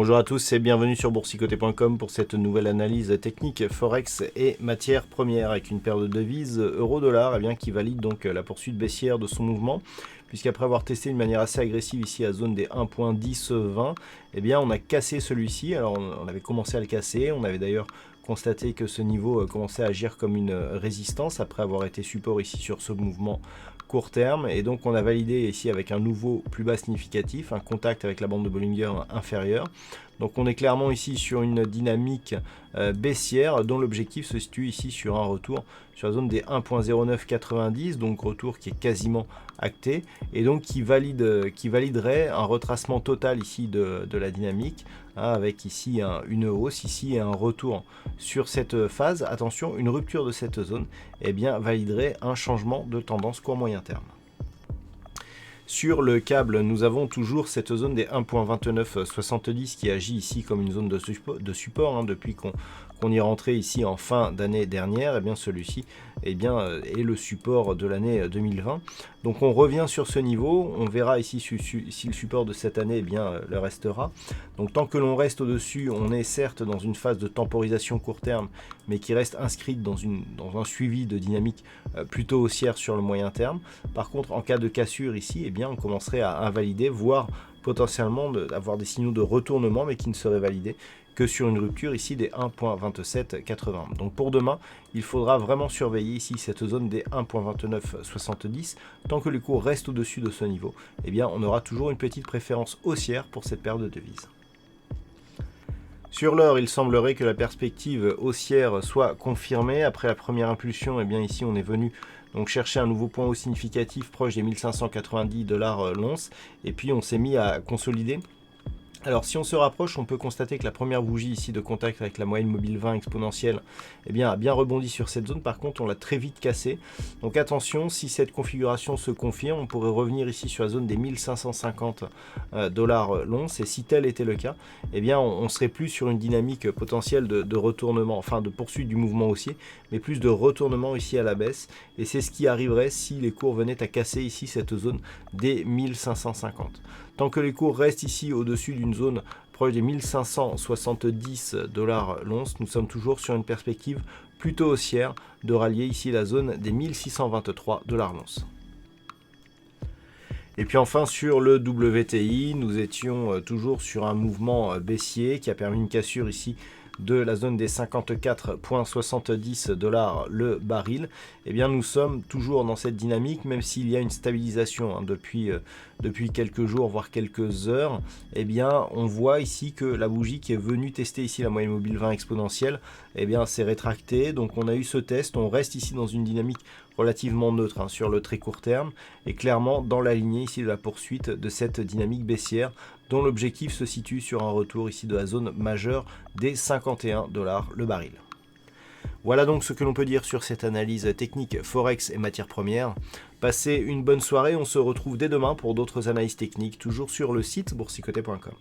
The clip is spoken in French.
Bonjour à tous et bienvenue sur boursicoté.com pour cette nouvelle analyse technique Forex et matières premières avec une paire de devises euro-dollar qui valide donc la poursuite baissière de son mouvement, puisqu'après avoir testé une manière assez agressive ici à zone des 1.1020, on a cassé celui-ci. Alors on avait commencé à le casser, on avait d'ailleurs constaté que ce niveau commençait à agir comme une résistance après avoir été support ici sur ce mouvement court terme, et donc on a validé ici avec un nouveau plus bas significatif, un contact avec la bande de Bollinger inférieure. Donc on est clairement ici sur une dynamique baissière dont l'objectif se situe ici sur un retour sur la zone des 1.0990, donc retour qui est quasiment acté et donc qui validerait un retracement total ici de la dynamique, avec ici une hausse ici et un retour sur cette phase. Attention, une rupture de cette zone validerait un changement de tendance court moyen terme. Sur le câble, nous avons toujours cette zone des 1.2970 qui agit ici comme une zone de support depuis qu'on y est rentré ici en fin d'année dernière. Celui-ci est le support de l'année 2020. Donc on revient sur ce niveau, on verra ici si le support de cette année le restera. Donc tant que l'on reste au-dessus, on est certes dans une phase de temporisation court terme, mais qui reste inscrite dans un suivi de dynamique plutôt haussière sur le moyen terme. Par contre, en cas de cassure ici, on commencerait à invalider, voire potentiellement avoir des signaux de retournement, mais qui ne seraient validés que sur une rupture ici des 1.2780. Donc pour demain, il faudra vraiment surveiller ici cette zone des 1.2970. Tant que le cours reste au-dessus de ce niveau, on aura toujours une petite préférence haussière pour cette paire de devises. Sur l'or, il semblerait que la perspective haussière soit confirmée. Après la première impulsion, ici on est venu donc chercher un nouveau point haut significatif proche des 1590 $ l'once, et puis on s'est mis à consolider. Alors si on se rapproche, on peut constater que la première bougie ici de contact avec la moyenne mobile 20 exponentielle a bien rebondi sur cette zone. Par contre, on l'a très vite cassé. Donc attention, si cette configuration se confirme, on pourrait revenir ici sur la zone des 1550 $ l'once. Et si tel était le cas, on serait plus sur une dynamique potentielle de retournement, enfin de poursuite du mouvement haussier, mais plus de retournement ici à la baisse. Et c'est ce qui arriverait si les cours venaient à casser ici cette zone des 1550. Tant que les cours restent ici au-dessus d'une zone proche des 1570 $ l'once, nous sommes toujours sur une perspective plutôt haussière de rallier ici la zone des 1623 $ l'once. Et puis enfin sur le WTI, nous étions toujours sur un mouvement baissier qui a permis une cassure ici de la zone des 54,70 $ le baril. Nous sommes toujours dans cette dynamique, même s'il y a une stabilisation depuis quelques jours, voire quelques heures. On voit ici que la bougie qui est venue tester ici la moyenne mobile 20 exponentielle, s'est rétractée. Donc on a eu ce test, on reste ici dans une dynamique relativement neutre sur le très court terme, et clairement dans la lignée ici de la poursuite de cette dynamique baissière, dont l'objectif se situe sur un retour ici de la zone majeure des 51 $ le baril. Voilà donc ce que l'on peut dire sur cette analyse technique Forex et matières premières. Passez une bonne soirée, on se retrouve dès demain pour d'autres analyses techniques, toujours sur le site boursicoté.com.